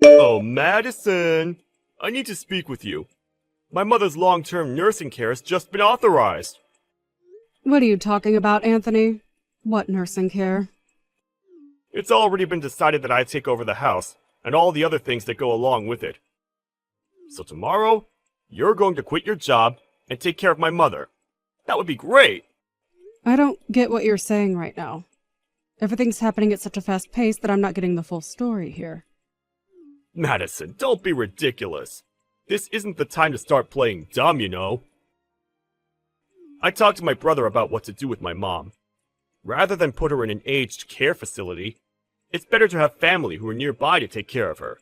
Oh, Madison! I need to speak with you. My mother's long-term nursing care has just been authorized. What are you talking about, Anthony? What nursing care? It's already been decided that I take over the house, and all the other things that go along with it. So tomorrow, you're going to quit your job and take care of my mother. That would be great! I don't get what you're saying right now. Everything's happening at such a fast pace that I'm not getting the full story here. Madison, don't be ridiculous. This isn't the time to start playing dumb, you know. I talked to my brother about what to do with my mom. Rather than put her in an aged care facility, it's better to have family who are nearby to take care of her.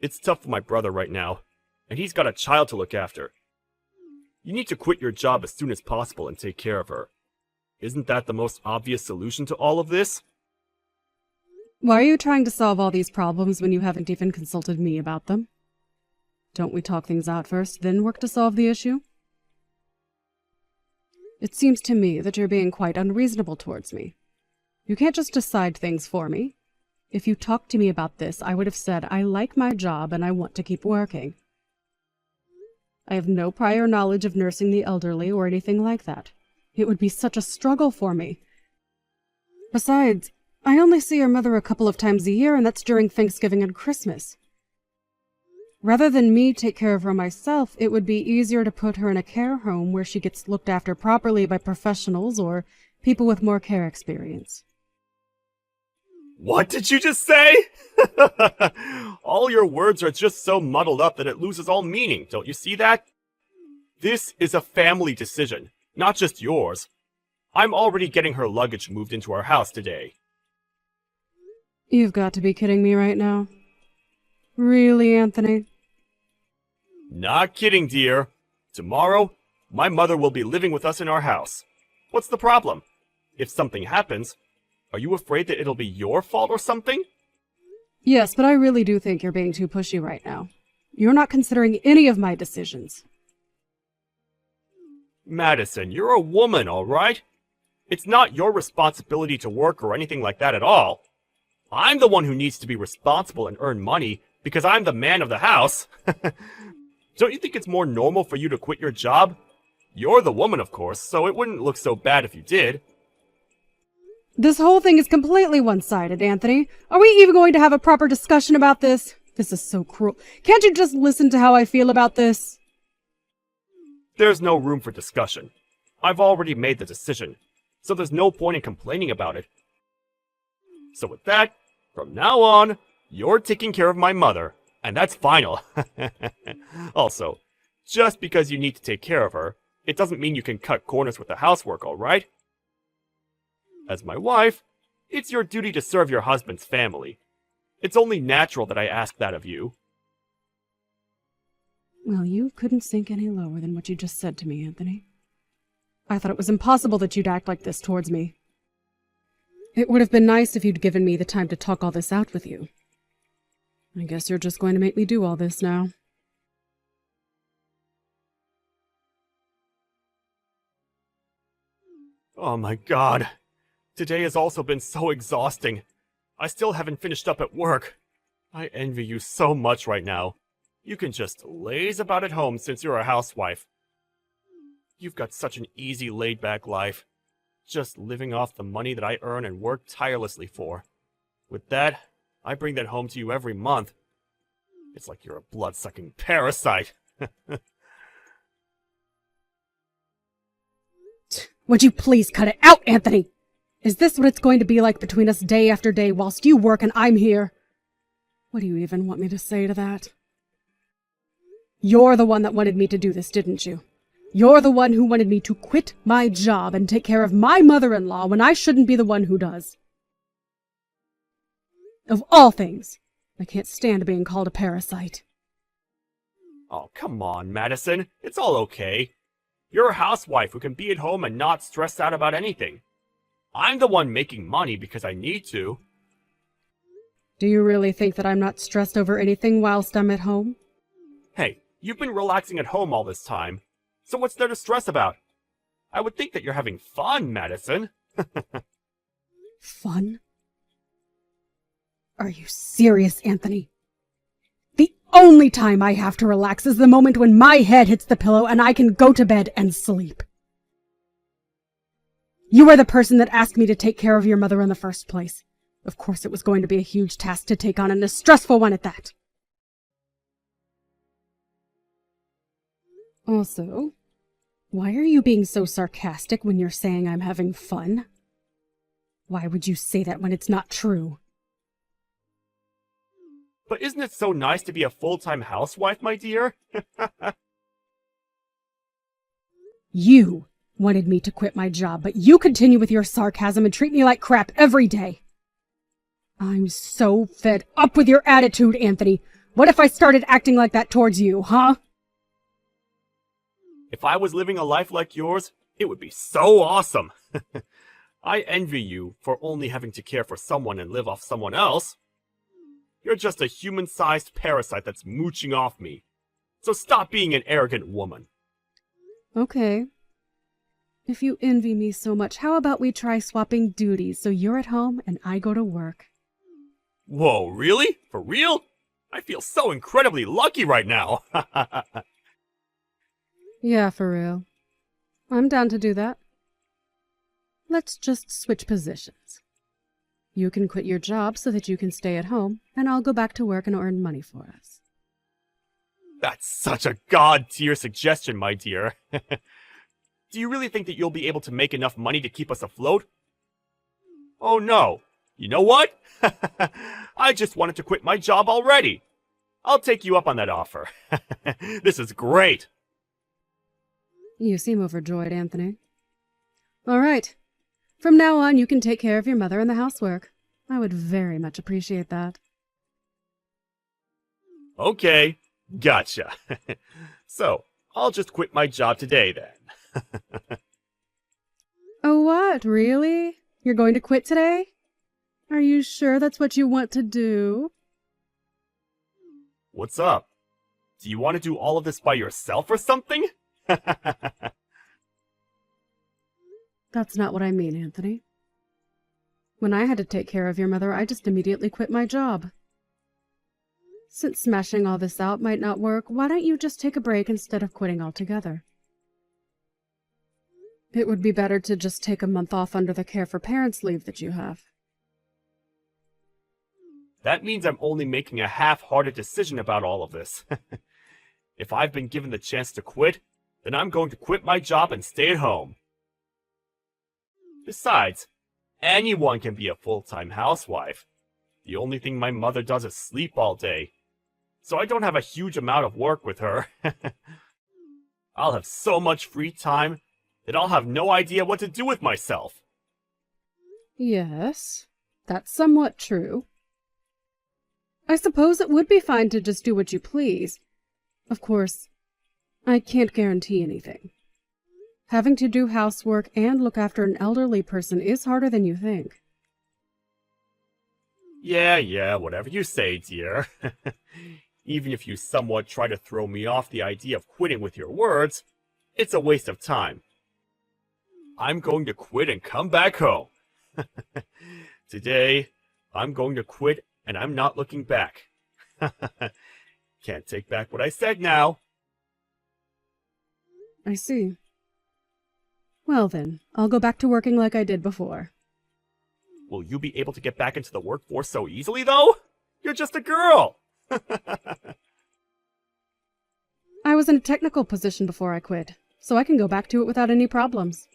It's tough for my brother right now, and he's got a child to look after. You need to quit your job as soon as possible and take care of her. Isn't that the most obvious solution to all of this? Why are you trying to solve all these problems when you haven't even consulted me about them? Don't we talk things out first, then work to solve the issue? It seems to me that you're being quite unreasonable towards me. You can't just decide things for me. If you talked to me about this, I would have said I like my job and I want to keep working. I have no prior knowledge of nursing the elderly or anything like that. It would be such a struggle for me. Besides, I only see your mother a couple of times a year, and that's during Thanksgiving and Christmas. Rather than me take care of her myself, it would be easier to put her in a care home where she gets looked after properly by professionals or people with more care experience. What did you just say? All your words are just so muddled up that it loses all meaning, don't you see that? This is a family decision, not just yours. I'm already getting her luggage moved into our house today. You've got to be kidding me right now. Really, Anthony? Not kidding, dear. Tomorrow, my mother will be living with us in our house. What's the problem? If something happens, are you afraid that it'll be your fault or something? Yes, but I really do think you're being too pushy right now. You're not considering any of my decisions. Madison, you're a woman, all right? It's not your responsibility to work or anything like that at all. I'm the one who needs to be responsible and earn money because I'm the man of the house. Don't you think it's more normal for you to quit your job? You're the woman, of course, so it wouldn't look so bad if you did. This whole thing is completely one-sided, Anthony. Are we even going to have a proper discussion about this? This is so cruel. Can't you just listen to how I feel about this? There's no room for discussion. I've already made the decision, so there's no point in complaining about it. So with that, from now on, you're taking care of my mother, and that's final. Also, just because you need to take care of her, it doesn't mean you can cut corners with the housework, all right? As my wife, it's your duty to serve your husband's family. It's only natural that I ask that of you. Well, you couldn't sink any lower than what you just said to me, Anthony. I thought it was impossible that you'd act like this towards me. It would have been nice if you'd given me the time to talk all this out with you. I guess you're just going to make me do all this now. Oh my god. Today has also been so exhausting. I still haven't finished up at work. I envy you so much right now. You can just laze about at home since you're a housewife. You've got such an easy, laid-back life. Just living off the money that I earn and work tirelessly for. With that, I bring that home to you every month. It's like you're a blood-sucking parasite. Would you please cut it out, Anthony? Is this what it's going to be like between us day after day whilst you work and I'm here? What do you even want me to say to that? You're the one that wanted me to do this, didn't you? You're the one who wanted me to quit my job and take care of my mother-in-law when I shouldn't be the one who does. Of all things, I can't stand being called a parasite. Oh, come on, Madison. It's all okay. You're a housewife who can be at home and not stress out about anything. I'm the one making money because I need to. Do you really think that I'm not stressed over anything whilst I'm at home? Hey, you've been relaxing at home all this time. So what's there to stress about? I would think that you're having fun, Madison. Fun? Are you serious, Anthony? only time I have to relax is the moment when my head hits the pillow and I can go to bed and sleep. You are the person that asked me to take care of your mother in the first place. Of course it was going to be a huge task to take on and a stressful one at that. Also, why are you being so sarcastic when you're saying I'm having fun? Why would you say that when it's not true? But isn't it so nice to be a full-time housewife, my dear? You wanted me to quit my job, but you continue with your sarcasm and treat me like crap every day. I'm so fed up with your attitude, Anthony. What if I started acting like that towards you, huh? If I was living a life like yours, it would be so awesome. I envy you for only having to care for someone and live off someone else. You're just a human-sized parasite that's mooching off me. So stop being an arrogant woman. Okay. If you envy me so much, how about we try swapping duties so you're at home and I go to work? Whoa, really? For real? I feel so incredibly lucky right now. Yeah, for real. I'm down to do that. Let's just switch positions. You can quit your job so that you can stay at home, and I'll go back to work and earn money for us. That's such a god-tier suggestion, my dear. Do you really think that you'll be able to make enough money to keep us afloat? Oh no. You know what? I just wanted to quit my job already. I'll take you up on that offer. This is great. You seem overjoyed, Anthony. All right. From now on, you can take care of your mother and the housework. I would very much appreciate that. Okay, gotcha. So, I'll just quit my job today then. Oh, what? Really? You're going to quit today? Are you sure that's what you want to do? What's up? Do you want to do all of this by yourself or something? That's not what I mean, Anthony. When I had to take care of your mother, I just immediately quit my job. Since smashing all this out might not work, why don't you just take a break instead of quitting altogether? It would be better to just take a month off under the care for parents leave that you have. That means I'm only making a half-hearted decision about all of this. If I've been given the chance to quit, then I'm going to quit my job and stay at home. Besides, anyone can be a full-time housewife. The only thing my mother does is sleep all day, so I don't have a huge amount of work with her. I'll have so much free time that I'll have no idea what to do with myself. Yes, that's somewhat true. I suppose it would be fine to just do what you please. Of course, I can't guarantee anything. Having to do housework and look after an elderly person is harder than you think. Yeah, whatever you say, dear. Even if you somewhat try to throw me off the idea of quitting with your words, it's a waste of time. I'm going to quit and come back home. Today, I'm going to quit and I'm not looking back. Can't take back what I said now. I see. Well then, I'll go back to working like I did before. Will you be able to get back into the workforce so easily, though? You're just a girl! I was in a technical position before I quit, so I can go back to it without any problems.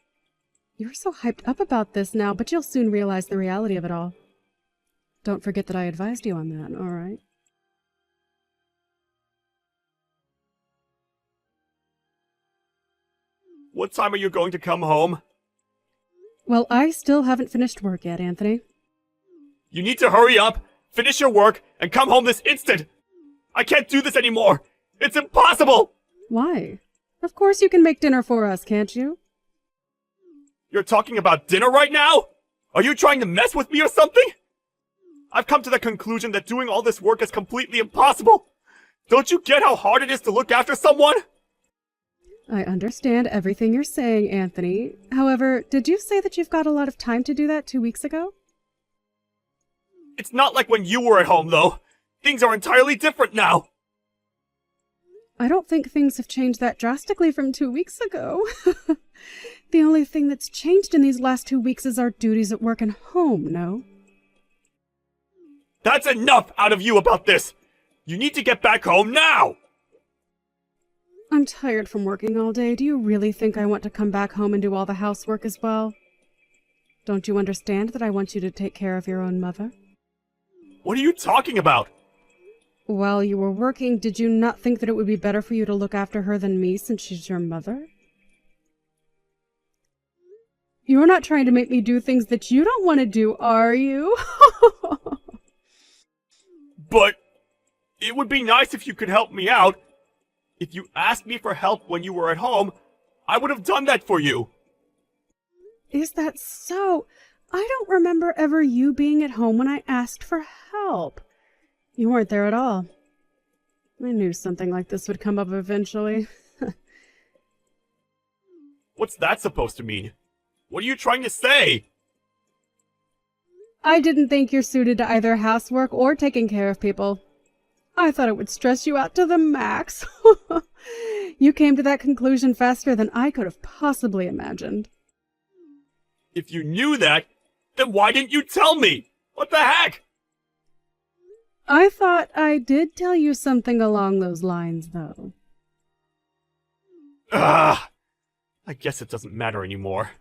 You're so hyped up about this now, but you'll soon realize the reality of it all. Don't forget that I advised you on that, all right? What time are you going to come home? Well, I still haven't finished work yet, Anthony. You need to hurry up, finish your work, and come home this instant! I can't do this anymore! It's impossible! Why? Of course you can make dinner for us, can't you? You're talking about dinner right now? Are you trying to mess with me or something? I've come to the conclusion that doing all this work is completely impossible! Don't you get how hard it is to look after someone? I understand everything you're saying, Anthony. However, did you say that you've got a lot of time to do that 2 weeks ago? It's not like when you were at home, though. Things are entirely different now. I don't think things have changed that drastically from 2 weeks ago. The only thing that's changed in these last 2 weeks is our duties at work and home, no? That's enough out of you about this! You need to get back home now! I'm tired from working all day. Do you really think I want to come back home and do all the housework as well? Don't you understand that I want you to take care of your own mother? What are you talking about? While you were working, did you not think that it would be better for you to look after her than me since she's your mother? You're not trying to make me do things that you don't want to do, are you? But it would be nice if you could help me out. If you asked me for help when you were at home, I would have done that for you. Is that so? I don't remember ever you being at home when I asked for help. You weren't there at all. I knew something like this would come up eventually. What's that supposed to mean? What are you trying to say? I didn't think you're suited to either housework or taking care of people. I thought it would stress you out to the max. You came to that conclusion faster than I could have possibly imagined. If you knew that, then why didn't you tell me? What the heck? I thought I did tell you something along those lines, though. Ah, I guess it doesn't matter anymore.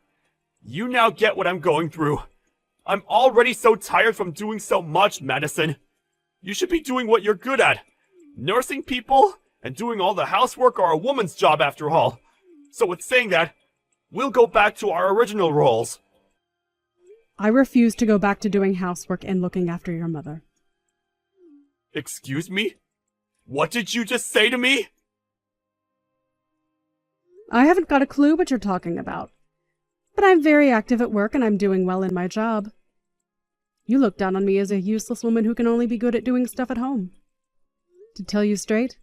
You now get what I'm going through. I'm already so tired from doing so much, Madison. You should be doing what you're good at. Nursing people and doing all the housework are a woman's job after all. So with saying that, we'll go back to our original roles. I refuse to go back to doing housework and looking after your mother. Excuse me? What did you just say to me? I haven't got a clue what you're talking about. But I'm very active at work and I'm doing well in my job. You look down on me as a useless woman who can only be good at doing stuff at home. To tell you straight,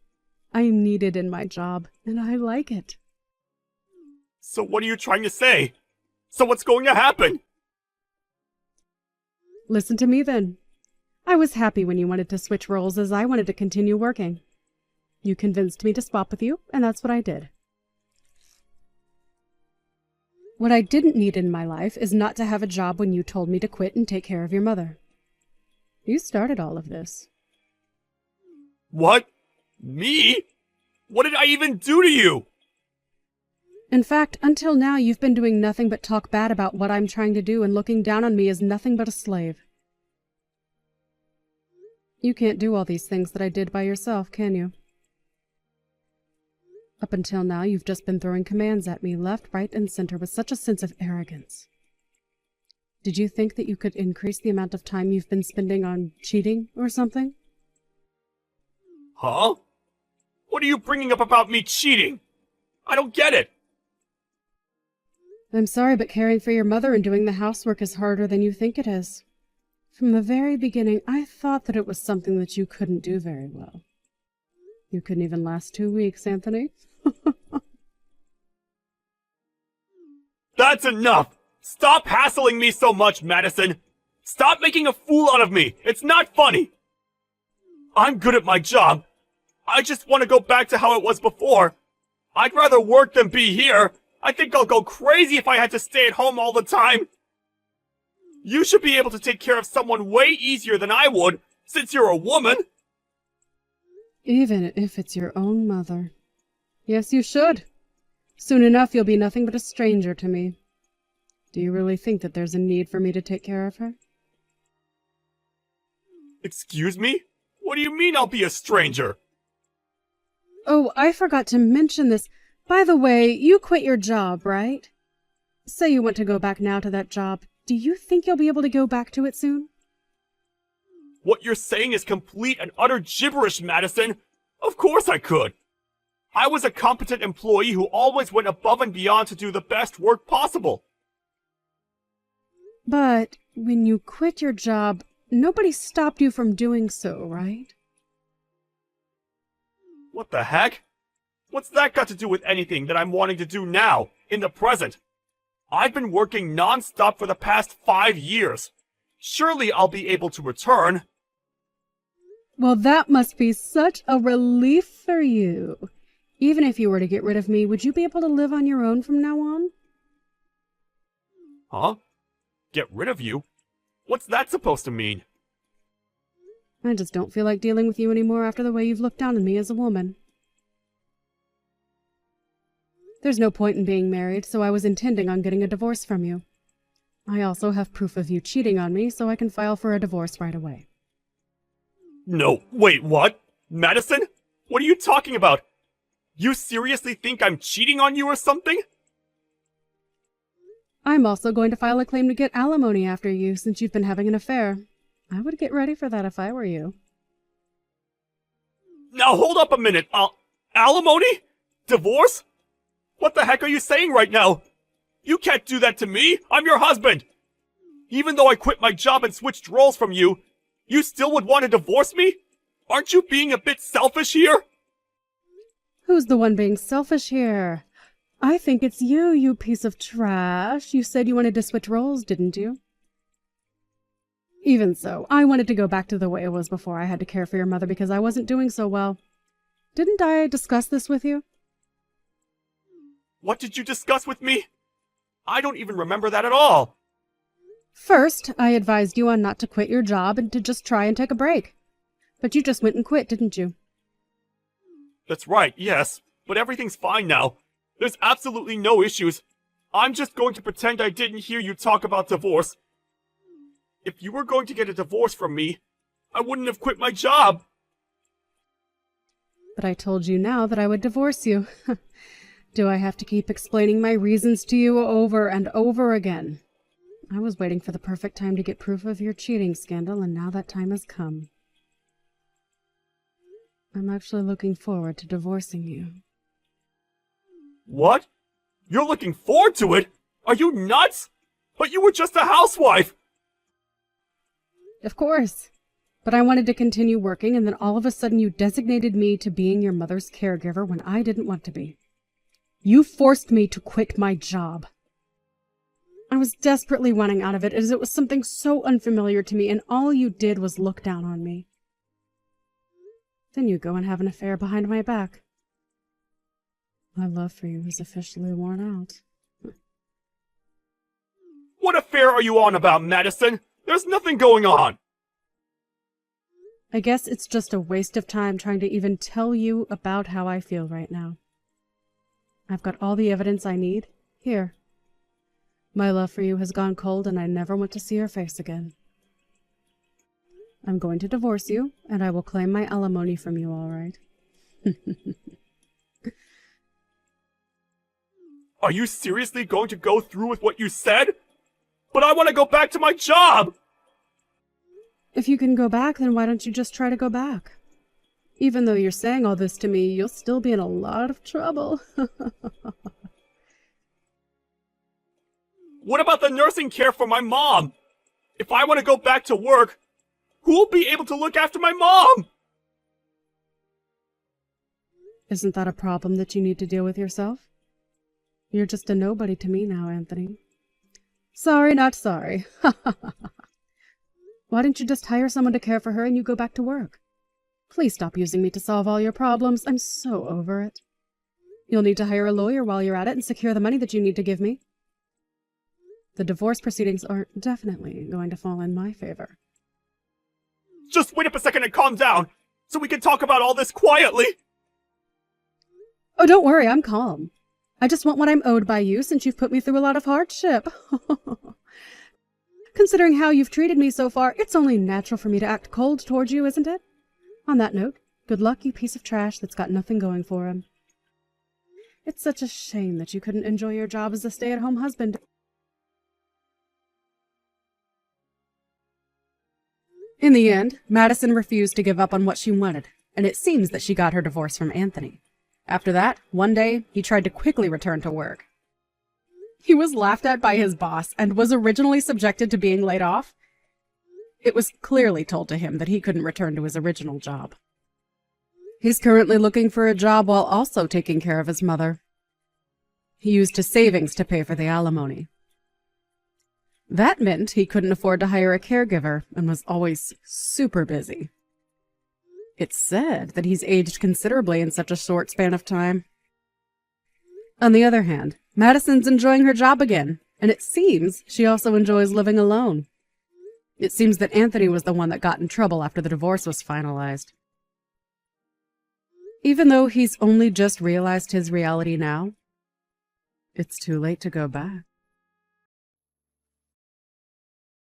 I'm needed in my job, and I like it. So what are you trying to say? So what's going to happen? Listen to me then. I was happy when you wanted to switch roles as I wanted to continue working. You convinced me to swap with you, and that's what I did. What I didn't need in my life is not to have a job when you told me to quit and take care of your mother. You started all of this. What? Me? What did I even do to you? In fact, until now you've been doing nothing but talk bad about what I'm trying to do and looking down on me as nothing but a slave. You can't do all these things that I did by yourself, can you? Up until now, you've just been throwing commands at me left, right, and center with such a sense of arrogance. Did you think that you could increase the amount of time you've been spending on cheating or something? Huh? What are you bringing up about me cheating? I don't get it. I'm sorry, but caring for your mother and doing the housework is harder than you think it is. From the very beginning, I thought that it was something that you couldn't do very well. You couldn't even last 2 weeks, Anthony. That's enough! Stop hassling me so much, Madison! Stop making a fool out of me! It's not funny! I'm good at my job. I just want to go back to how it was before. I'd rather work than be here. I think I'll go crazy if I had to stay at home all the time. You should be able to take care of someone way easier than I would, since you're a woman. Even if it's your own mother. Yes, you should. Soon enough, you'll be nothing but a stranger to me. Do you really think that there's a need for me to take care of her? Excuse me? What do you mean I'll be a stranger? Oh, I forgot to mention this. By the way, you quit your job, right? Say you want to go back now to that job. Do you think you'll be able to go back to it soon? What you're saying is complete and utter gibberish, Madison. Of course I could. I was a competent employee who always went above and beyond to do the best work possible. But when you quit your job, nobody stopped you from doing so, right? What the heck? What's that got to do with anything that I'm wanting to do now, in the present? I've been working non-stop for the past 5 years. Surely I'll be able to return. Well, that must be such a relief for you. Even if you were to get rid of me, would you be able to live on your own from now on? Huh? Get rid of you? What's that supposed to mean? I just don't feel like dealing with you anymore after the way you've looked down on me as a woman. There's no point in being married, so I was intending on getting a divorce from you. I also have proof of you cheating on me, so I can file for a divorce right away. No, wait, what? Madison? What are you talking about? You seriously think I'm cheating on you or something? I'm also going to file a claim to get alimony after you, since you've been having an affair. I would get ready for that if I were you. Now hold up a minute. Alimony? Divorce? What the heck are you saying right now? You can't do that to me. I'm your husband. Even though I quit my job and switched roles from you, you still would want to divorce me? Aren't you being a bit selfish here? Who's the one being selfish here? I think it's you, you piece of trash. You said you wanted to switch roles, didn't you? Even so, I wanted to go back to the way it was before I had to care for your mother because I wasn't doing so well. Didn't I discuss this with you? What did you discuss with me? I don't even remember that at all. First, I advised you on not to quit your job and to just try and take a break. But you just went and quit, didn't you? That's right, yes. But everything's fine now. There's absolutely no issues. I'm just going to pretend I didn't hear you talk about divorce. If you were going to get a divorce from me, I wouldn't have quit my job. But I told you now that I would divorce you. Do I have to keep explaining my reasons to you over and over again? I was waiting for the perfect time to get proof of your cheating scandal, and now that time has come. I'm actually looking forward to divorcing you. What? You're looking forward to it? Are you nuts? But you were just a housewife! Of course. But I wanted to continue working, and then all of a sudden you designated me to being your mother's caregiver when I didn't want to be. You forced me to quit my job. I was desperately running out of it as it was something so unfamiliar to me, and all you did was look down on me. Then you go and have an affair behind my back. My love for you is officially worn out. What affair are you on about, Madison? There's nothing going on! I guess it's just a waste of time trying to even tell you about how I feel right now. I've got all the evidence I need. Here. My love for you has gone cold and I never want to see your face again. I'm going to divorce you, and I will claim my alimony from you, all right? Are you seriously going to go through with what you said? But I want to go back to my job! If you can go back, then why don't you just try to go back? Even though you're saying all this to me, you'll still be in a lot of trouble. What about the nursing care for my mom? If I want to go back to work, who'll be able to look after my mom? Isn't that a problem that you need to deal with yourself? You're just a nobody to me now, Anthony. Sorry, not sorry. Why don't you just hire someone to care for her and you go back to work? Please stop using me to solve all your problems. I'm so over it. You'll need to hire a lawyer while you're at it and secure the money that you need to give me. The divorce proceedings are definitely going to fall in my favor. Just wait up a second and calm down, so we can talk about all this quietly! Oh, don't worry, I'm calm. I just want what I'm owed by you since you've put me through a lot of hardship. Considering how you've treated me so far, it's only natural for me to act cold towards you, isn't it? On that note, good luck, you piece of trash that's got nothing going for him. It's such a shame that you couldn't enjoy your job as a stay-at-home husband. In the end, Madison refused to give up on what she wanted, and it seems that she got her divorce from Anthony. After that, one day, he tried to quickly return to work. He was laughed at by his boss and was originally subjected to being laid off. It was clearly told to him that he couldn't return to his original job. He's currently looking for a job while also taking care of his mother. He used his savings to pay for the alimony. That meant he couldn't afford to hire a caregiver and was always super busy. It's said that he's aged considerably in such a short span of time. On the other hand, Madison's enjoying her job again, and it seems she also enjoys living alone. It seems that Anthony was the one that got in trouble after the divorce was finalized. Even though he's only just realized his reality now, it's too late to go back.